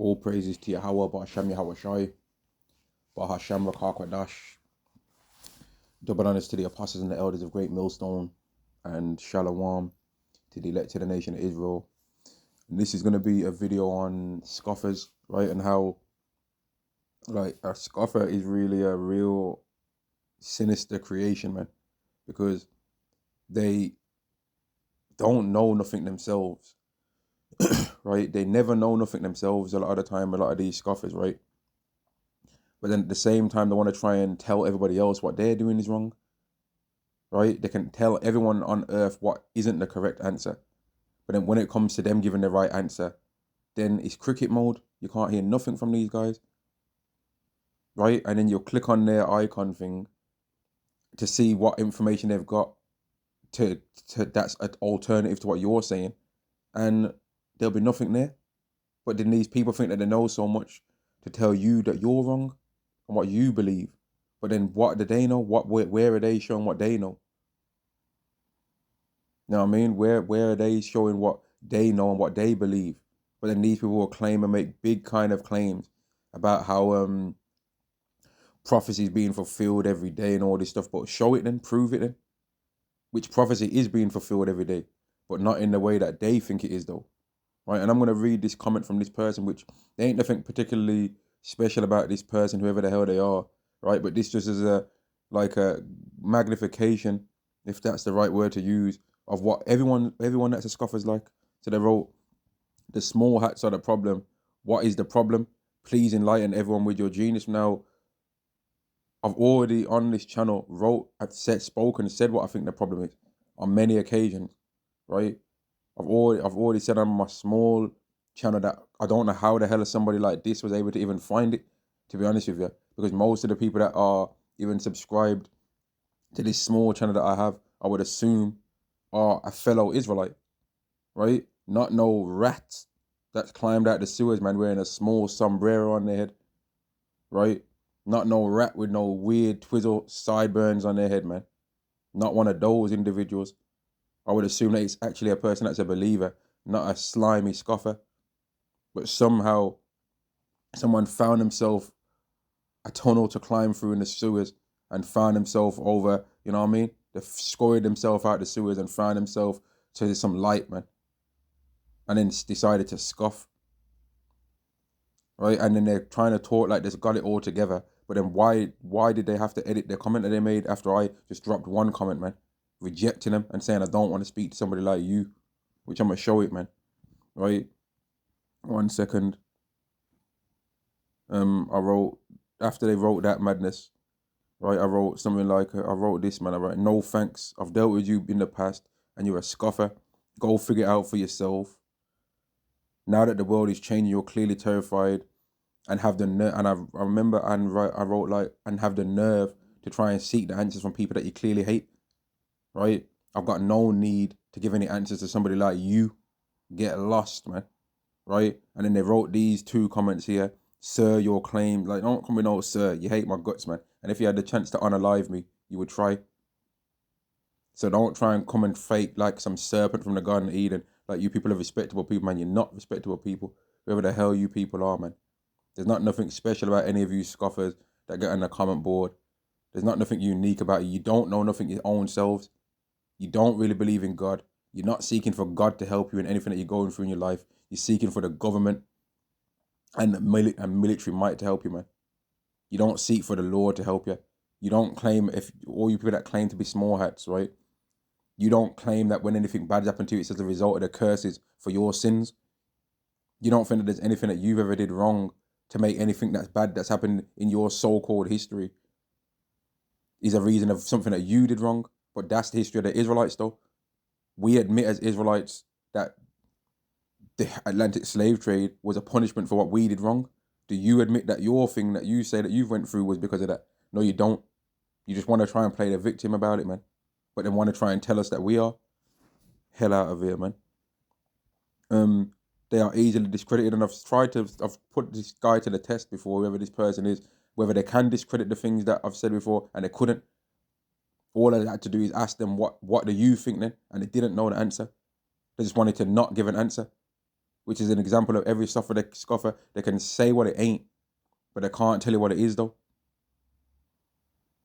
All praises to Yahweh, Ba'ashem Yahweh Shai, Ba'ashem Rakah Kwadash. Double honors to the apostles and the elders of Great Millstone, and Shalom to the elect to the nation of Israel. And this is going to be a video on scoffers, right? And how, like, a scoffer is really a real sinister creation, man, because they don't know nothing themselves, right? They never know nothing themselves a lot of the time, a lot of these scoffers, right? But then at the same time, they want to try and tell everybody else what they're doing is wrong, right? They can tell everyone on earth what isn't the correct answer. But then when it comes to them giving the right answer, then it's cricket mode. You can't hear nothing from these guys, right? And then you'll click on their icon thing to see what information they've got to that's an alternative to what you're saying. And there'll be nothing there. But then these people think that they know so much to tell you that you're wrong and what you believe. But then what do they know? Where are they showing what they know? You know what I mean? Where are they showing what they know and what they believe? But then these people will claim and make big kind of claims about how prophecy is being fulfilled every day and all this stuff. But show it then, prove it then. Which prophecy is being fulfilled every day, but not in the way that they think it is though. Right? And I'm going to read this comment from this person, which there ain't nothing particularly special about this person, whoever the hell they are, right? But this just is a magnification, if that's the right word to use, of what everyone that's a scoffer's like. So they wrote, "The small hats are the problem. What is the problem? Please enlighten everyone with your genius." Now, I've already on this channel said what I think the problem is on many occasions, right? I've already said on my small channel that I don't know how the hell somebody like this was able to even find it, to be honest with you, because most of the people that are even subscribed to this small channel that I have, I would assume are a fellow Israelite, right? Not no rats that climbed out the sewers, man, wearing a small sombrero on their head, right? Not no rat with no weird twizzle sideburns on their head, man. Not one of those individuals. I would assume that it's actually a person that's a believer, not a slimy scoffer. But somehow, someone found himself a tunnel to climb through in the sewers and found himself over, you know what I mean? They scurried himself out the sewers and found himself to some light, man. And then decided to scoff, right? And then they're trying to talk like they've got it all together. But then why did they have to edit their comment that they made after I just dropped one comment, man? Rejecting them and saying, I don't want to speak to somebody like you, which I'm going to show it, man. Right? 1 second. I wrote, after they wrote that madness, right, I wrote something like, I wrote this, man. I wrote, "No thanks. I've dealt with you in the past and you're a scoffer. Go figure it out for yourself. Now that the world is changing, you're clearly terrified and have the nerve." And I remember I wrote like, "and have the nerve to try and seek the answers from people that you clearly hate." Right? I've got no need to give any answers to somebody like you. Get lost, man. Right? And then they wrote these two comments here. "Sir, your claim," like, don't come with no "sir, you hate my guts, man. And if you had the chance to unalive me, you would try. So don't try and come and fake like some serpent from the Garden of Eden. Like, you people are respectable people, man. You're not respectable people. Whoever the hell you people are, man. There's not nothing special about any of you scoffers that get on the comment board. There's not nothing unique about you. You don't know nothing your own selves. You don't really believe in God. You're not seeking for God to help you in anything that you're going through in your life. You're seeking for the government and military might to help you, man. You don't seek for the Lord to help you. You don't claim, if all you people that claim to be small hats, right? You don't claim that when anything bad happens to you, it's as a result of the curses for your sins. You don't think that there's anything that you've ever did wrong to make anything that's bad that's happened in your so-called history is a reason of something that you did wrong. But that's the history of the Israelites, though. We admit as Israelites that the Atlantic slave trade was a punishment for what we did wrong. Do you admit that your thing that you say that you've went through was because of that? No, you don't. You just want to try and play the victim about it, man. But then want to try and tell us that we are. Hell out of here, man. They are easily discredited, and I've put this guy to the test before, whoever this person is, whether they can discredit the things that I've said before, and they couldn't. All I had to do is ask them, what do you think then? And they didn't know the answer. They just wanted to not give an answer. which is an example of every scoffer. They can say what it ain't, but they can't tell you what it is though.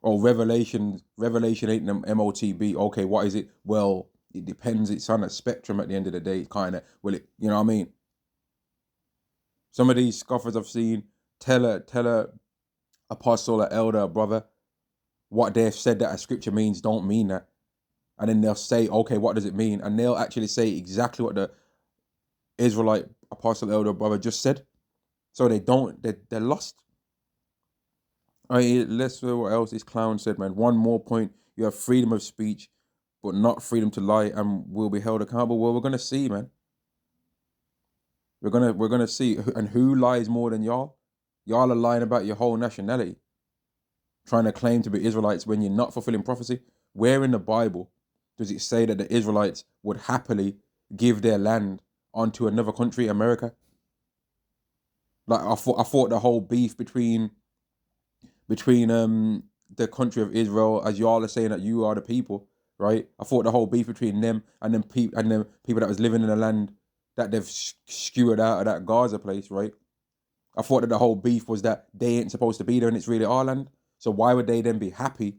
Oh, Revelation ain't them MOTB. Okay, what is it? Well, it depends. It's on a spectrum at the end of the day, kind of. Well, it, you know what I mean? Some of these scoffers I've seen tell a apostle, a elder, a brother, what they've said that a scripture means don't mean that. And then they'll say, okay, what does it mean? And they'll actually say exactly what the Israelite apostle, elder, brother just said. So they're lost. Let's see what else this clown said, man. One more point. You have freedom of speech, but not freedom to lie, and will be held accountable. Well, we're gonna see, man. We're gonna see, and who lies more than y'all? Y'all are lying about your whole nationality, trying to claim to be Israelites when you're not fulfilling prophecy. Where in the Bible does it say that the Israelites would happily give their land onto another country, America? Like I thought the whole beef between the country of Israel, as y'all are saying that you are the people, right? I thought the whole beef between them and them people that was living in the land that they've skewered out of that Gaza place, right? I thought that the whole beef was that they ain't supposed to be there and it's really our land. So why would they then be happy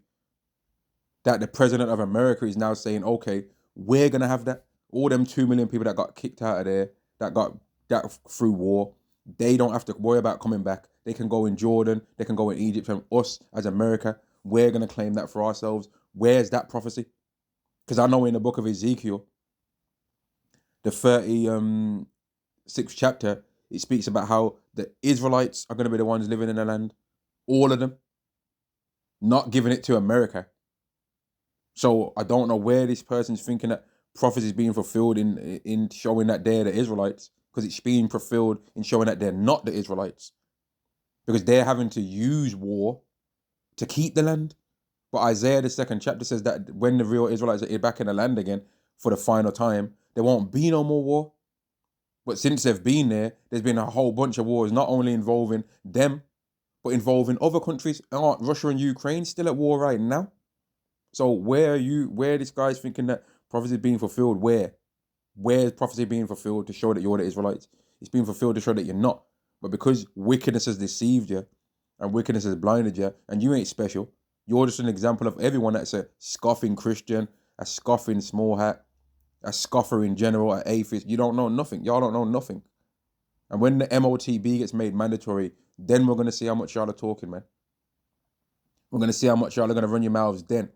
that the president of America is now saying, okay, we're gonna have that? All them 2 million people that got kicked out of there, that got that through war, they don't have to worry about coming back. They can go in Jordan, they can go in Egypt, and us as America, we're gonna claim that for ourselves. Where's that prophecy? Because I know in the book of Ezekiel, the 36th chapter, it speaks about how the Israelites are gonna be the ones living in the land, all of them, not giving it to America. So I don't know where this person's thinking that prophecy is being fulfilled in showing that they're the Israelites, because it's being fulfilled in showing that they're not the Israelites, because they're having to use war to keep the land. But Isaiah, the 2nd chapter, says that when the real Israelites are back in the land again for the final time, there won't be no more war. But since they've been there, there's been a whole bunch of wars, not only involving them, but involving other countries. Aren't Russia and Ukraine still at war right now? So where this guy's thinking that prophecy is being fulfilled, where is prophecy being fulfilled to show that you're the Israelites? It's being fulfilled to show that you're not. But because wickedness has deceived you and wickedness has blinded you, and you ain't special, you're just an example of everyone that's a scoffing Christian, a scoffing small hat, a scoffer in general, an atheist. You don't know nothing. Y'all don't know nothing. And when the MOTB gets made mandatory, then we're going to see how much y'all are talking, man. We're going to see how much y'all are going to run your mouths then.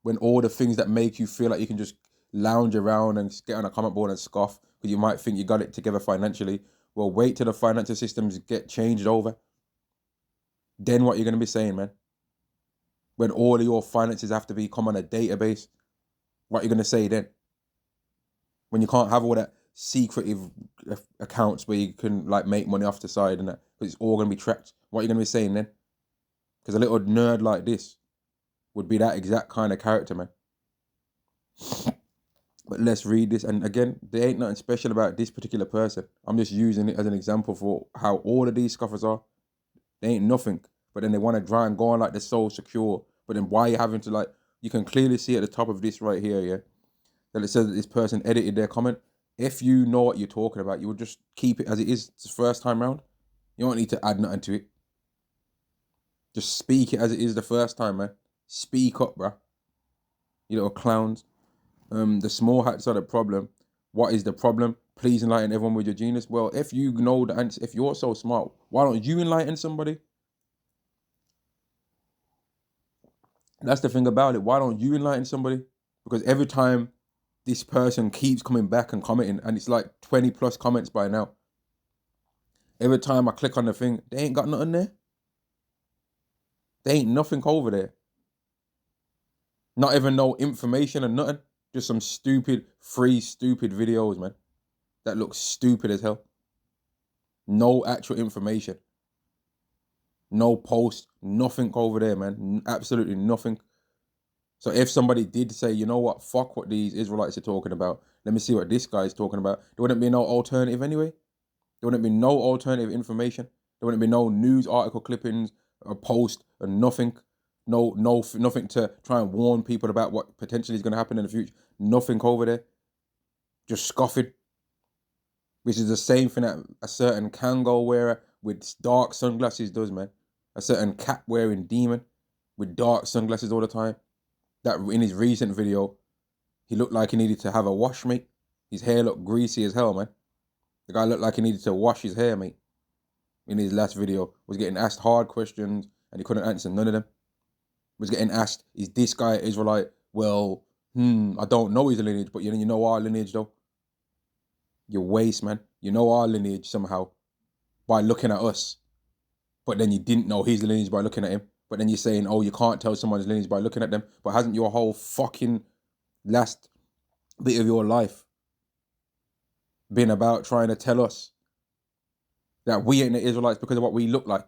When all the things that make you feel like you can just lounge around and get on a comment board and scoff because you might think you got it together financially. Well, wait till the financial systems get changed over. Then what you're going to be saying, man? When all of your finances have to come on a database, what you're going to say then? When you can't have all that secretive accounts where you can like make money off the side and that, because it's all going to be tracked. What are you going to be saying then? Because a little nerd like this would be that exact kind of character, man. But let's read this. And again, there ain't nothing special about this particular person. I'm just using it as an example for how all of these scoffers are. They ain't nothing. But then they want to try and go on like they're so secure. But then why are you having to like, you can clearly see at the top of this right here, yeah, that it says that this person edited their comment. If you know what you're talking about, you would just keep it as it is the first time round. You don't need to add nothing to it. Just speak it as it is the first time, man. Speak up, bruh. You little clowns. The small hats are the problem. What is the problem? Please enlighten everyone with your genius. Well, if you know the answer, if you're so smart, why don't you enlighten somebody? That's the thing about it. Why don't you enlighten somebody? Because every time this person keeps coming back and commenting, and it's like 20 plus comments by now. Every time I click on the thing, they ain't got nothing there. They ain't nothing over there. Not even no information or nothing. Just some stupid videos, man. That look stupid as hell. No actual information. No post. Nothing over there, man. Absolutely nothing. So if somebody did say, you know what, fuck what these Israelites are talking about, let me see what this guy is talking about, there wouldn't be no alternative anyway. There wouldn't be no alternative information. There wouldn't be no news article clippings, a post, or nothing. Nothing to try and warn people about what potentially is going to happen in the future. Nothing over there. Just scoffing. which is the same thing that a certain Kango wearer with dark sunglasses does, man. A certain cap wearing demon with dark sunglasses all the time. That in his recent video, he looked like he needed to have a wash, mate. His hair looked greasy as hell, man. The guy looked like he needed to wash his hair, mate. In his last video, was getting asked hard questions and he couldn't answer none of them. Was getting asked, is this guy Israelite? Well, I don't know his lineage, but you know our lineage though. You're waste, man. You know our lineage somehow by looking at us. But then you didn't know his lineage by looking at him. But then you're saying, oh, you can't tell someone's lineage by looking at them. But hasn't your whole fucking last bit of your life been about trying to tell us that we ain't the Israelites because of what we look like?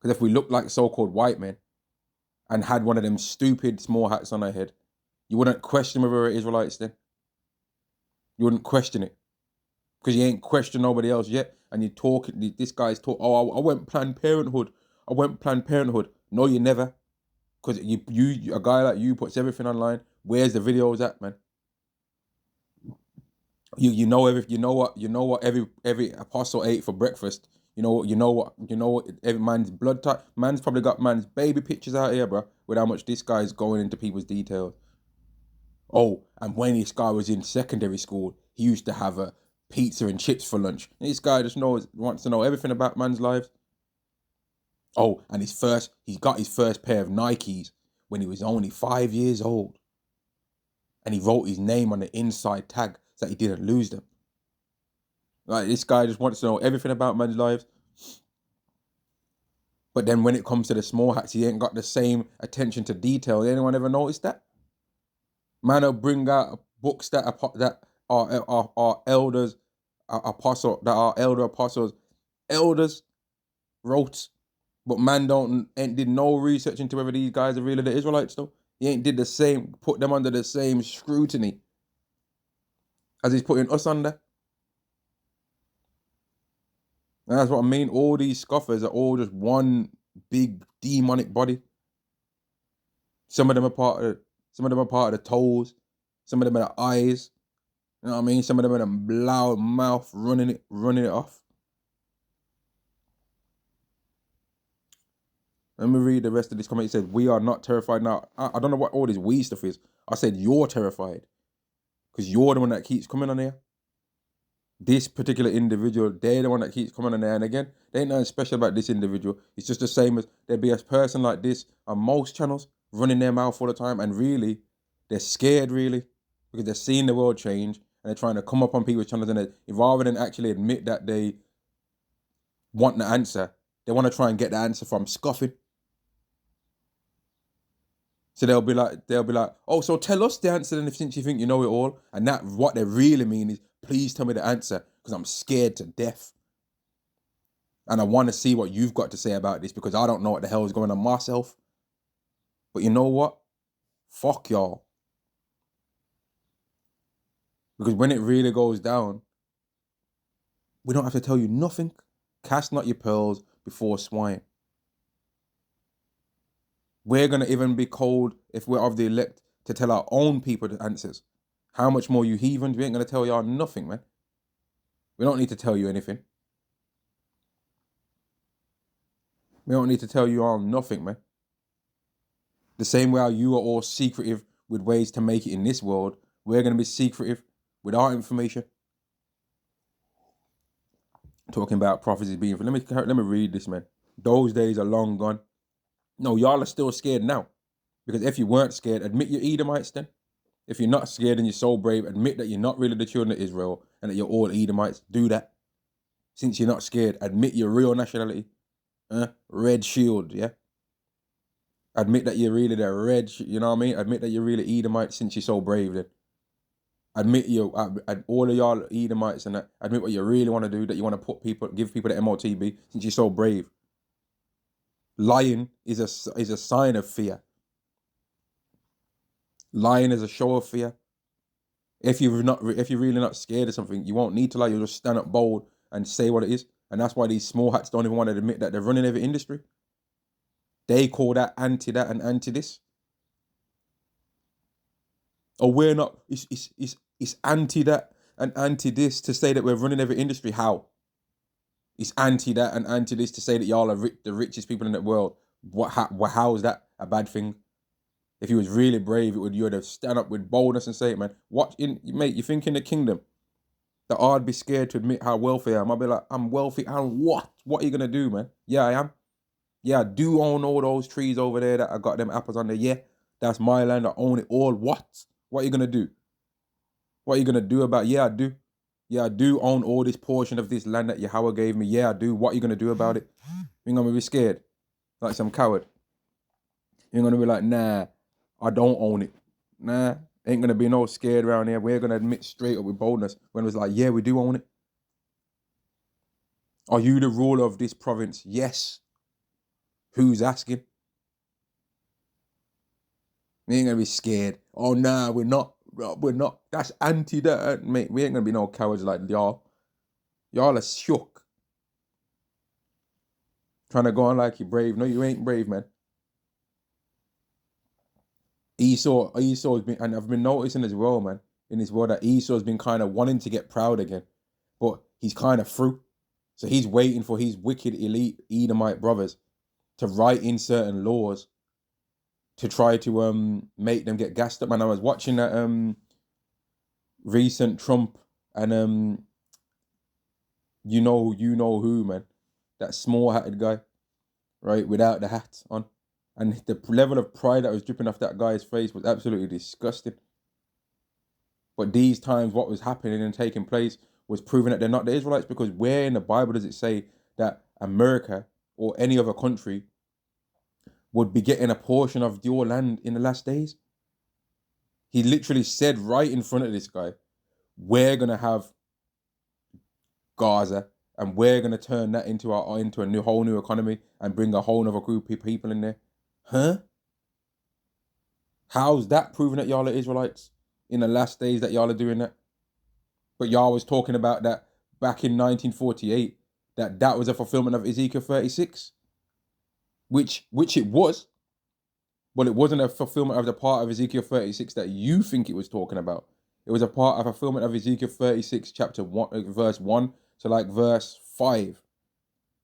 Because if we look like so-called white men and had one of them stupid small hats on our head, you wouldn't question whether we're Israelites then. You wouldn't question it. Because you ain't questioned nobody else yet. And you talk, this guy's talk, oh, I went Planned Parenthood. I went Planned Parenthood. No, you never. Because you, a guy like you puts everything online. Where's the videos at, man? You know what every apostle ate for breakfast. You know what every man's blood type. Man's probably got man's baby pictures out here, bro, with how much this guy's going into people's details. Oh, and when this guy was in secondary school, he used to have a pizza and chips for lunch. And this guy just wants to know everything about man's lives. Oh, and he got his first pair of Nikes when he was only 5 years old. And he wrote his name on the inside tag so that he didn't lose them. Like, this guy just wants to know everything about man's lives. But then when it comes to the small hats, he ain't got the same attention to detail. Anyone ever noticed that? Man will bring out books that are elders, that our elder apostles, elders wrote, but man did no research into whether these guys are really the Israelites though. He ain't did the same, put them under the same scrutiny as he's putting us under. And that's what I mean. All these scoffers are all just one big demonic body. Some of them are part of the toes. Some of them are the eyes. You know what I mean? Some of them are the loud mouth running it off. Let me read the rest of this comment. It says, we are not terrified now. I don't know what all this we stuff is. I said, you're terrified. Because you're the one that keeps coming on here. This particular individual, they're the one that keeps coming on there. And again, there ain't nothing special about this individual. It's just the same as there'd be a person like this on most channels running their mouth all the time. And really, they're scared, really, because they're seeing the world change. And they're trying to come up on people's channels. And rather than actually admit that they want the answer, they want to try and get the answer from scoffing. So they'll be like, oh, so tell us the answer then, since you think you know it all. And that what they really mean is, please tell me the answer, because I'm scared to death. And I want to see what you've got to say about this, because I don't know what the hell is going on myself. But you know what? Fuck y'all. Because when it really goes down, we don't have to tell you nothing. Cast not your pearls before swine. We're going to even be cold if we're of the elect to tell our own people the answers. How much more you heathens? We ain't going to tell y'all nothing, man. We don't need to tell you anything. We don't need to tell you all nothing, man. The same way how you are all secretive with ways to make it in this world, we're going to be secretive with our information. Talking about prophecies being... Let me read this, man. Those days are long gone. No, y'all are still scared now. Because if you weren't scared, admit you're Edomites then. If you're not scared and you're so brave, admit that you're not really the children of Israel and that you're all Edomites. Do that. Since you're not scared, admit your real nationality. Red shield, yeah? Admit that you're really the red, you know what I mean? Admit that you're really Edomite since you're so brave then. Admit all of y'all Edomites and that. Admit what you really want to do, that you want to give people the MOTB since you're so brave. Lying is a sign of fear. Lying is a show of fear. If you're really not scared of something, you won't need to lie. You'll just stand up bold and say what it is. And that's why these small hats don't even want to admit that they're running every industry. They call that anti that and anti this. Or we're not. It's anti that. and anti this to say that we're running every industry. How? It's anti that and anti this to say that y'all are the richest people in the world. How is that a bad thing? If you was really brave, you would have stand up with boldness and say it, man. Mate, you think in the kingdom that I'd be scared to admit how wealthy I am? I'd be like, I'm wealthy, and what? What are you gonna do, man? Yeah, I am. Yeah, I do own all those trees over there that I got them apples on there. Yeah, that's my land. I own it all. What? What are you gonna do? What are you gonna do about it? Yeah, I do. Yeah, I do own all this portion of this land that Yahweh gave me. Yeah, I do. What are you gonna do about it? You're gonna be scared, like some coward. You're gonna be like, nah, I don't own it. Nah, ain't gonna be no scared around here. We're gonna admit straight up with boldness when it was like, yeah, we do own it. Are you the ruler of this province? Yes. Who's asking? We ain't gonna be scared. Oh nah, we're not. We're not. That's anti that, mate. We ain't gonna be no cowards like y'all. Y'all are shook. Trying to go on like you're brave. No, you ain't brave, man. Esau's been, and I've been noticing as well, man, in this world that Esau's been kind of wanting to get proud again, but he's kind of through. So he's waiting for his wicked elite Edomite brothers to write in certain laws to try to make them get gassed up. Man, I was watching that recent Trump and you know who, man, that small hatted guy, right, without the hat on. And the level of pride that was dripping off that guy's face was absolutely disgusting. But these times, what was happening and taking place was proving that they're not the Israelites, because where in the Bible does it say that America or any other country would be getting a portion of your land in the last days? He literally said right in front of this guy, we're going to have Gaza and we're going to turn that into a whole new economy and bring a whole other group of people in there. Huh? How's that proving that y'all are Israelites in the last days that y'all are doing that? But y'all was talking about that back in 1948, that was a fulfillment of Ezekiel 36, which it was, but it wasn't a fulfillment of the part of Ezekiel 36 that you think it was talking about. It was a part of fulfillment of Ezekiel 36, chapter 1, verse 1 to like verse 5,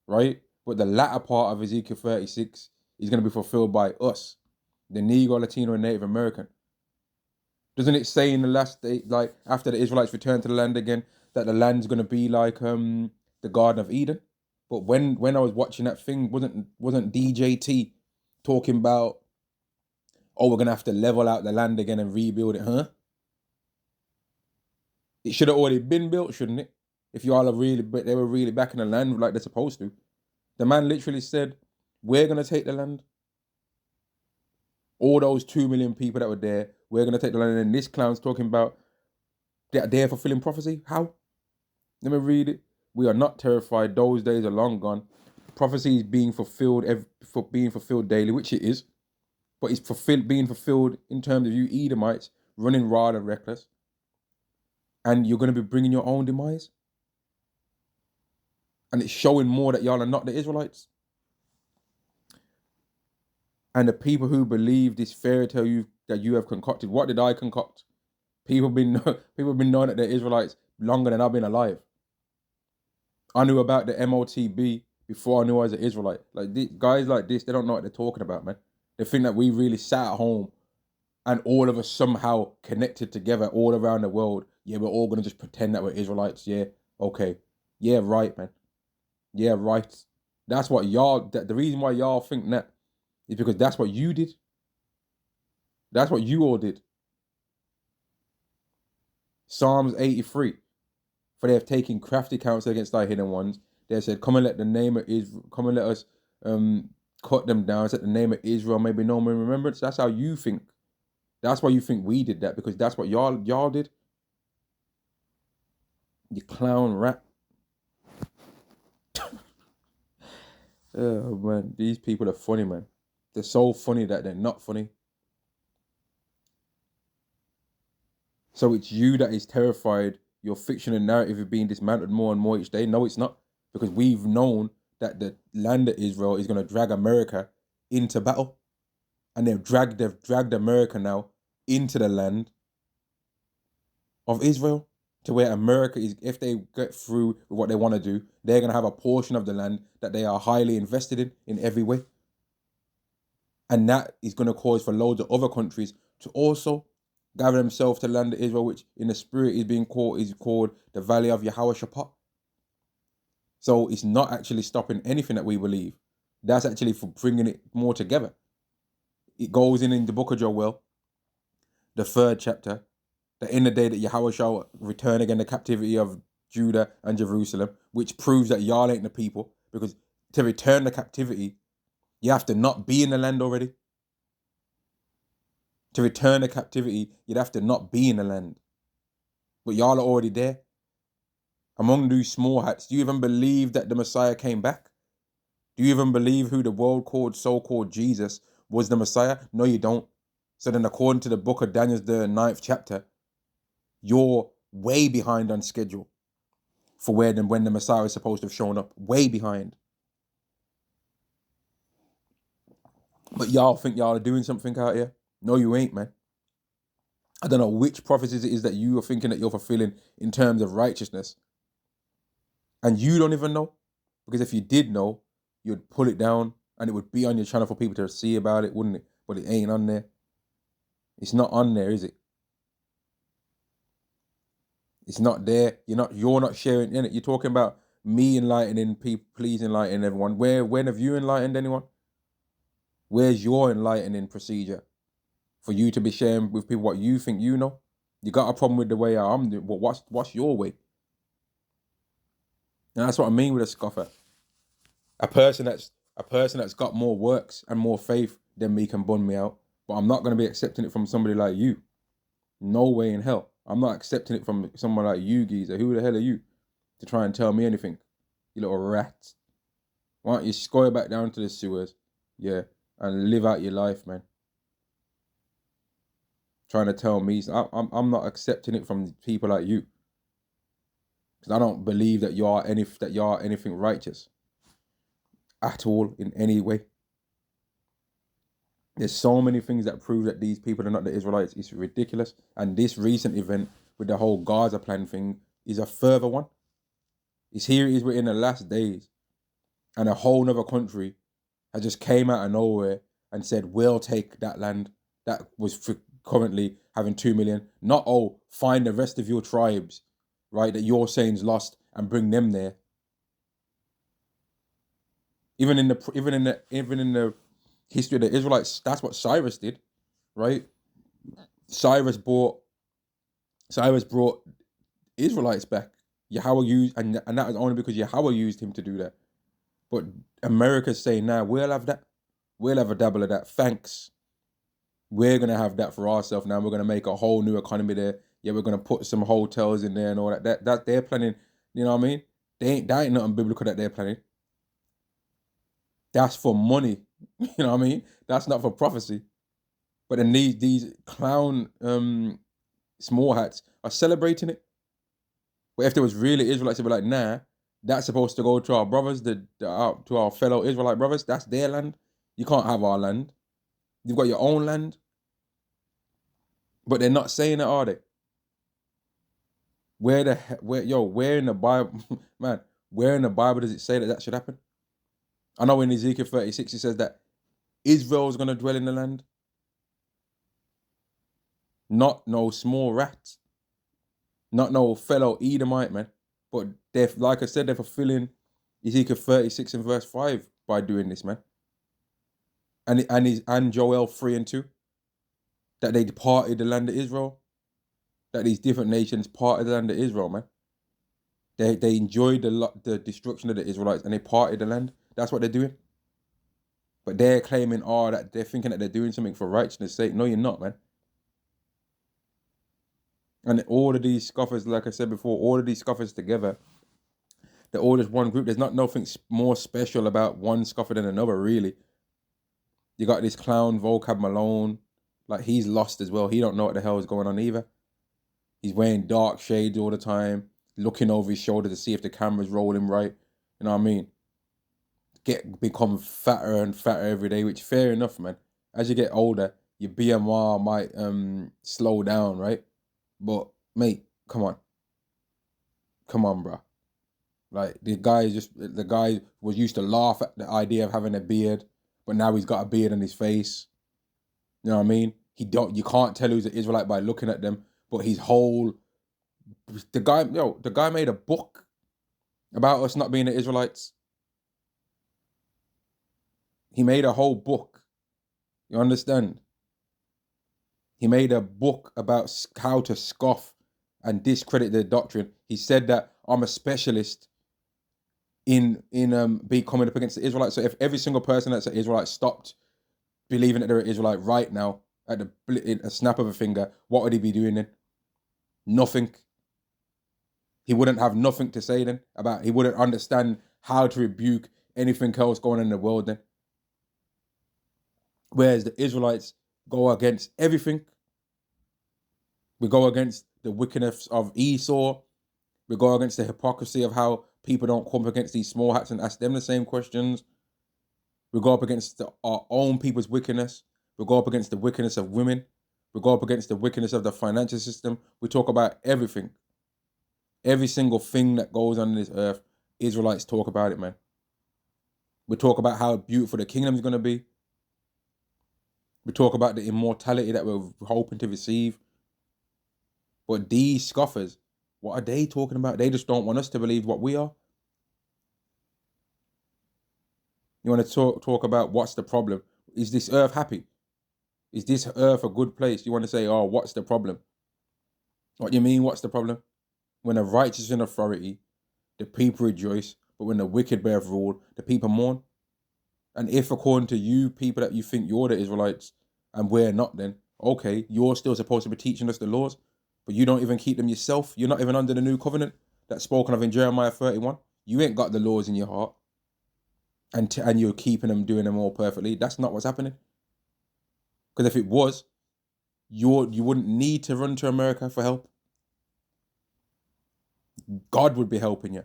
right? But the latter part of Ezekiel 36 is going to be fulfilled by us, the Negro, Latino, and Native American. Doesn't it say in the last day, like after the Israelites return to the land again, that the land's going to be like the Garden of Eden? But when I was watching that thing, wasn't DJT talking about, oh, we're going to have to level out the land again and rebuild it, huh? It should have already been built, shouldn't it? If y'all are really, but they were really back in the land like they're supposed to. The man literally said, we're going to take the land. All those 2 million people that were there, we're going to take the land. And this clown's talking about they're fulfilling prophecy. How? Let me read it. We are not terrified. Those days are long gone. Prophecy is being fulfilled daily, which it is. But it's being fulfilled in terms of you Edomites running wild and reckless. And you're going to be bringing your own demise. And it's showing more that y'all are not the Israelites. And the people who believe this fairy tale that you have concocted, what did I concoct? People have been knowing that they're Israelites longer than I've been alive. I knew about the MOTB before I knew I was an Israelite. Like guys like this, they don't know what they're talking about, man. They think that we really sat at home and all of us somehow connected together all around the world. Yeah, we're all gonna just pretend that we're Israelites. Yeah, okay. Yeah, right, man. Yeah, right. That's what the reason why y'all think that is because that's what you did. That's what you all did. Psalms 83. For they have taken crafty counsel against thy hidden ones. They said, come and let the name of Israel, come and let us cut them down, so that the name of Israel may be known in remembrance. That's how you think. That's why you think we did that, because that's what y'all did. You clown rat. Oh man, these people are funny, man. They're so funny that they're not funny. So it's you that is terrified. Your fiction and narrative are being dismantled more and more each day. No, it's not, because we've known that the land of Israel is going to drag America into battle, and they've dragged America now into the land of Israel. to where America is, if they get through with what they want to do, they're going to have a portion of the land that they are highly invested in every way. And that is going to cause for loads of other countries to also gather themselves to land of Israel, which in the spirit is called the Valley of Yehoshaphat. So it's not actually stopping anything that we believe. That's actually for bringing it more together. It goes in the book of Joel, the 3rd chapter, that in the day that Yahweh shall return again the captivity of Judah and Jerusalem, which proves that y'all ain't the people, because to return the captivity, you have to not be in the land already. To return the captivity, you'd have to not be in the land. But y'all are already there. Among these small hats, do you even believe that the Messiah came back? Do you even believe who the world called, so-called Jesus was the Messiah? No, you don't. So then according to the book of Daniel, the 9th chapter, you're way behind on schedule for when the Messiah is supposed to have shown up. Way behind. But y'all think y'all are doing something out here? No, you ain't, man. I don't know which prophecies it is that you are thinking that you're fulfilling in terms of righteousness. And you don't even know. Because if you did know, you'd pull it down and it would be on your channel for people to see about it, wouldn't it? But it ain't on there. It's not on there, is it? It's not there. You're not sharing in it. You're talking about me enlightening people, please enlighten everyone. When have you enlightened anyone? Where's your enlightening procedure for you to be sharing with people what you think you know? You got a problem with the way I'm doing. Well, what's your way? And that's what I mean with a scoffer. A person that's got more works and more faith than me can bun me out. But I'm not going to be accepting it from somebody like you. No way in hell. I'm not accepting it from someone like you, geezer. Who the hell are you to try and tell me anything? You little rat. Why don't you score back down to the sewers? Yeah. And live out your life, man. Trying to tell me. I'm not accepting it from people like you. Because I don't believe that you are anything righteous. At all, in any way. There's so many things that prove that these people are not the Israelites. It's ridiculous. And this recent event with the whole Gaza plan thing is a further one. We're in the last days. And a whole nother country has just came out of nowhere and said, we'll take that land that was currently having 2 million. Not, find the rest of your tribes, right, that you're saying's lost and bring them there. Even in the history of the Israelites, that's what Cyrus did, right? Cyrus brought Israelites back. Yahweh used, and that was only because Yahweh used him to do that. But America's saying, nah, we'll have that. We'll have a dabble of that. Thanks. We're gonna have that for ourselves now. We're gonna make a whole new economy there. Yeah, we're gonna put some hotels in there and all that. That they're planning. You know what I mean? That ain't nothing biblical that they're planning. That's for money. You know what I mean? That's not for prophecy. But then these clown small hats are celebrating it. But if there was really Israelites, they'd be like, nah, that's supposed to go to our brothers, to our fellow Israelite brothers. That's their land. You can't have our land. You've got your own land. But they're not saying it, are they? Where in the Bible, man, where in the Bible does it say that should happen? I know in Ezekiel 36 it says that Israel's going to dwell in the land. Not no small rats. Not no fellow Edomite, man. But like I said, they're fulfilling Ezekiel 36 and verse 5 by doing this, man. And Joel 3 and 2. That they departed the land of Israel. That these different nations parted the land of Israel, man. They enjoyed the destruction of the Israelites and they parted the land. That's what they're doing. But they're claiming, that they're thinking that they're doing something for righteousness' sake. No, you're not, man. And all of these scoffers, like I said before, all of these scoffers together, they're all just one group. There's nothing more special about one scoffer than another, really. You got this clown, Vocab Malone. Like, he's lost as well. He don't know what the hell is going on either. He's wearing dark shades all the time, looking over his shoulder to see if the camera's rolling right. You know what I mean? Become fatter and fatter every day, which fair enough, man. As you get older, your BMR might slow down, right? But mate, come on. Come on, bro. Like the guy was used to laugh at the idea of having a beard, but now he's got a beard on his face. You know what I mean? You can't tell who's an Israelite by looking at them, but his whole the guy made a book about us not being the Israelites. He made a whole book. You understand? He made a book about how to scoff and discredit the doctrine. He said that I'm a specialist in be coming up against the Israelites. So if every single person that's an Israelite stopped believing that they're an Israelite right now at a snap of a finger, what would he be doing then? Nothing. He wouldn't have nothing to say then about. He wouldn't understand how to rebuke anything else going on in the world then. Whereas the Israelites go against everything. We go against the wickedness of Esau. We go against the hypocrisy of how people don't come up against these small hats and ask them the same questions. We go up against our own people's wickedness. We go up against the wickedness of women. We go up against the wickedness of the financial system. We talk about everything. Every single thing that goes on this earth, Israelites talk about it, man. We talk about how beautiful the kingdom is going to be. We talk about the immortality that we're hoping to receive. But these scoffers, what are they talking about? They just don't want us to believe what we are. You want to talk about what's the problem? Is this earth happy? Is this earth a good place? You want to say, oh, what's the problem? What do you mean, what's the problem? When the righteous in authority, the people rejoice, but when the wicked bear rule, the people mourn. And if according to you, people that you think you're the Israelites, and we're not, then, okay, you're still supposed to be teaching us the laws, but you don't even keep them yourself. You're not even under the new covenant that's spoken of in Jeremiah 31. You ain't got the laws in your heart. And you're keeping them, doing them all perfectly. That's not what's happening. Because if it was, you wouldn't need to run to America for help. God would be helping you.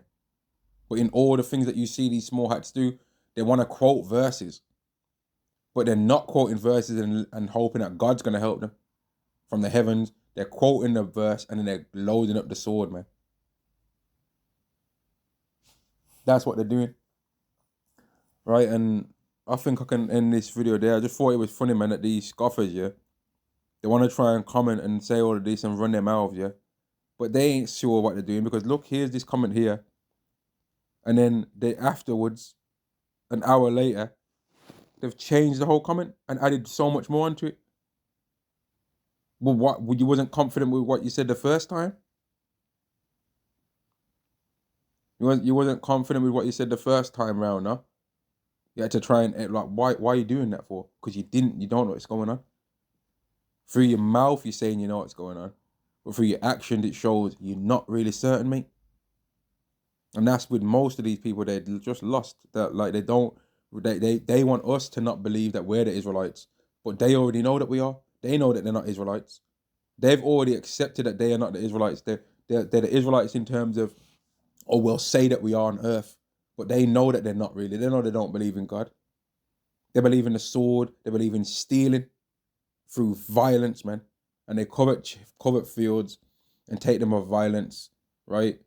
But in all the things that you see these small hats do, they want to quote verses. But they're not quoting verses and hoping that God's going to help them from the heavens. They're quoting the verse and then they're loading up the sword, man. That's what they're doing. Right? And I think I can end this video there. I just thought it was funny, man, that these scoffers, yeah, they want to try and comment and say all of this and run their mouths, yeah. But they ain't sure what they're doing because look, here's this comment here. And then they afterwards, an hour later, they've changed the whole comment and added so much more onto it. Well, what, you wasn't confident with what you said the first time? You wasn't confident with what you said the first time round, huh? You had to try and like, why are you doing that for? Because you don't know what's going on. Through your mouth, you're saying you know what's going on, but through your actions, it shows you're not really certain, mate. And that's with most of these people. They're just lost. That like they don't. They want us to not believe that we're the Israelites, but they already know that we are. They know that they're not Israelites. They've already accepted that they are not the Israelites. They're the Israelites in terms of, or we'll say that we are on earth, but they know that they're not really. They know they don't believe in God. They believe in the sword. They believe in stealing through violence, man. And they covet fields and take them of violence, right?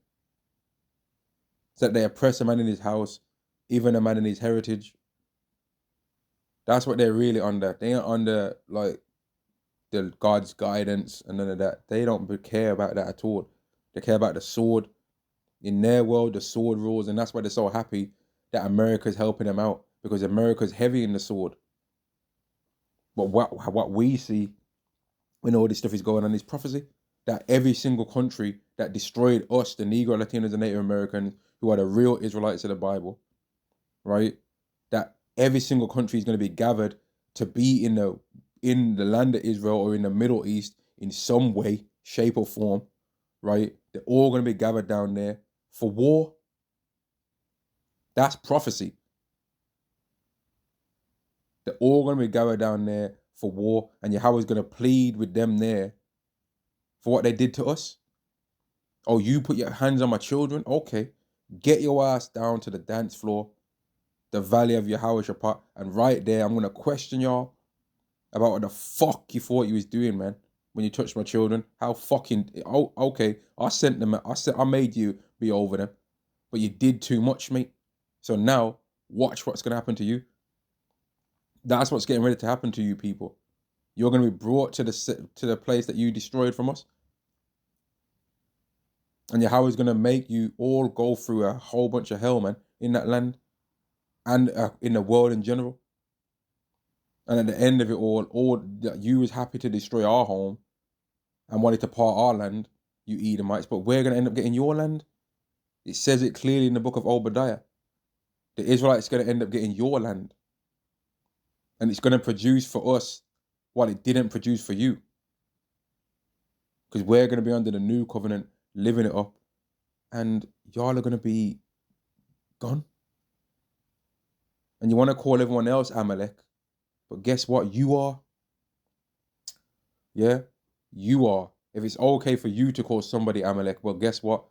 So that they oppress a man in his house, even a man in his heritage. That's what they're really under. They ain't under like the God's guidance and none of that. They don't care about that at all. They care about the sword. In their world, the sword rules, and that's why they're so happy that America's helping them out, because America's heavy in the sword. But what we see when all this stuff is going on is prophecy. That every single country that destroyed us, the Negro, Latinos, and Native Americans, who are the real Israelites of the Bible, right? That every single country is going to be gathered to be in the land of Israel or in the Middle East in some way, shape, or form, right? They're all going to be gathered down there for war. That's prophecy. They're all going to be gathered down there for war, and Yahweh's going to plead with them there for what they did to us. Oh, you put your hands on my children? Okay. Get your ass down to the dance floor, the valley of Yahweh Shaphat, and right there, I'm going to question y'all about what the fuck you thought you was doing, man, when you touched my children. How fucking, oh, okay, I sent them, I made you be over them. But you did too much, mate. So now, watch what's going to happen to you. That's what's getting ready to happen to you people. You're going to be brought to the place that you destroyed from us. And Yahweh's going to make you all go through a whole bunch of hell, man, in that land and in the world in general. And at the end of it all you was happy to destroy our home and wanted to part our land, you Edomites, but we're going to end up getting your land. It says it clearly in the book of Obadiah. The Israelites are going to end up getting your land. And it's going to produce for us what it didn't produce for you. Because we're going to be under the new covenant, living it up. And y'all are going to be gone. And you want to call everyone else Amalek. But guess what? You are. Yeah? You are. If it's okay for you to call somebody Amalek, well, guess what?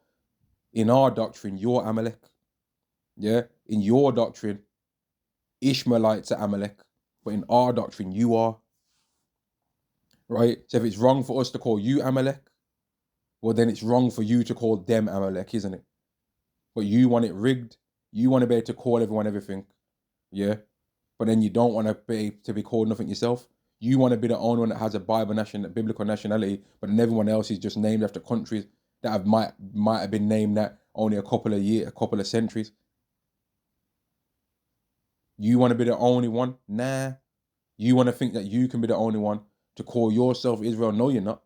In our doctrine, you're Amalek. Yeah? In your doctrine, Ishmaelites are Amalek. But in our doctrine, you are. Right? So if it's wrong for us to call you Amalek, well, then it's wrong for you to call them Amalek, isn't it? But you want it rigged. You want to be able to call everyone everything. Yeah? But then you don't want to be called nothing yourself. You want to be the only one that has a biblical nationality, but then everyone else is just named after countries that might have been named that only a couple of centuries. You want to be the only one? Nah. You want to think that you can be the only one to call yourself Israel? No, you're not.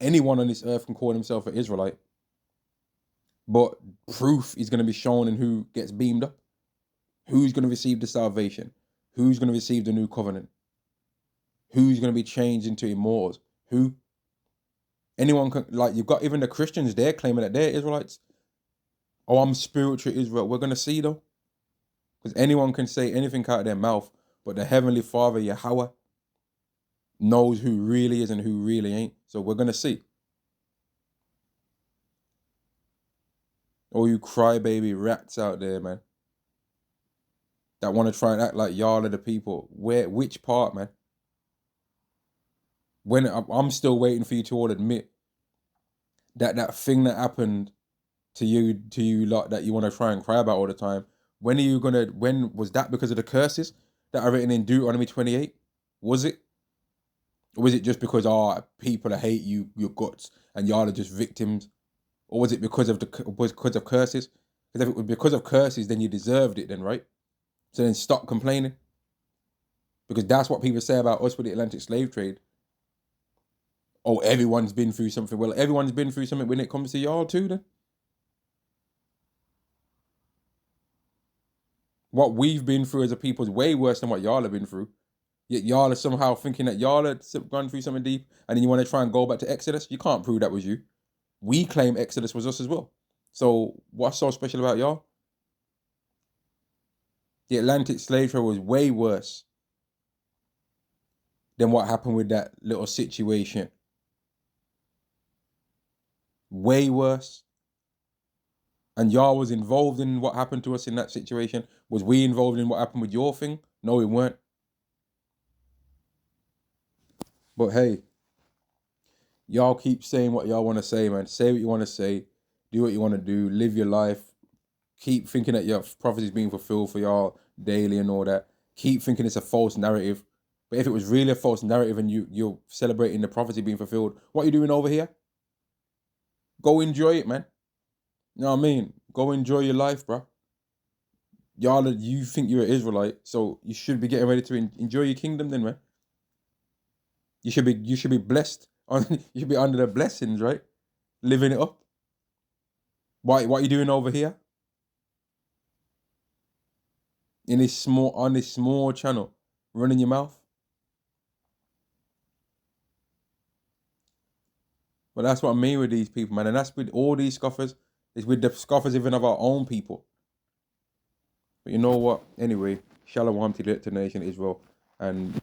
Anyone on this earth can call himself an Israelite. But proof is going to be shown in who gets beamed up. Who's going to receive the salvation? Who's going to receive the new covenant? Who's going to be changed into immortals? Who? Anyone can, like, you've got even the Christians, they're claiming that they're Israelites. Oh, I'm spiritual Israel. We're going to see, though. Because anyone can say anything out of their mouth, but the Heavenly Father, Yahweh, knows who really is and who really ain't. So we're going to see. Oh, you crybaby rats out there, man, that want to try and act like y'all are the people. Which part, man? When I'm still waiting for you to all admit that thing that happened to you lot that you want to try and cry about all the time. When was that because of the curses that are written in Deuteronomy 28? Was it? Or was it just because people hate you, your guts, and y'all are just victims? Or was it because of curses? Because if it was because of curses, then you deserved it then, right? So then stop complaining. Because that's what people say about us with the Atlantic slave trade. Oh, everyone's been through something. Well, everyone's been through something when it comes to y'all too, then. What we've been through as a people is way worse than what y'all have been through. Yet y'all are somehow thinking that y'all have gone through something deep, and then you want to try and go back to Exodus. You can't prove that was you. We claim Exodus was us as well. So what's so special about y'all? The Atlantic slave trade was way worse than what happened with that little situation. Way worse. And y'all was involved in what happened to us in that situation. Was we involved in what happened with your thing? No, we weren't. But hey, y'all keep saying what y'all want to say, man. Say what you want to say. Do what you want to do. Live your life. Keep thinking that your prophecy is being fulfilled for y'all daily and all that. Keep thinking it's a false narrative. But if it was really a false narrative and you're celebrating the prophecy being fulfilled, what are you doing over here? Go enjoy it, man. You know what I mean? Go enjoy your life, bro. You think you're an Israelite, so you should be getting ready to enjoy your kingdom then, man. You should be blessed. You should be under the blessings, right? Living it up. What are you doing over here? On this small channel, running your mouth. But that's what I mean with these people, man. And that's with all these scoffers. It's with the scoffers even of our own people. But you know what? Anyway, Shalom to the nation Israel. And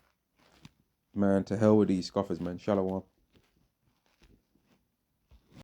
man, to hell with these scoffers, man. Shalom.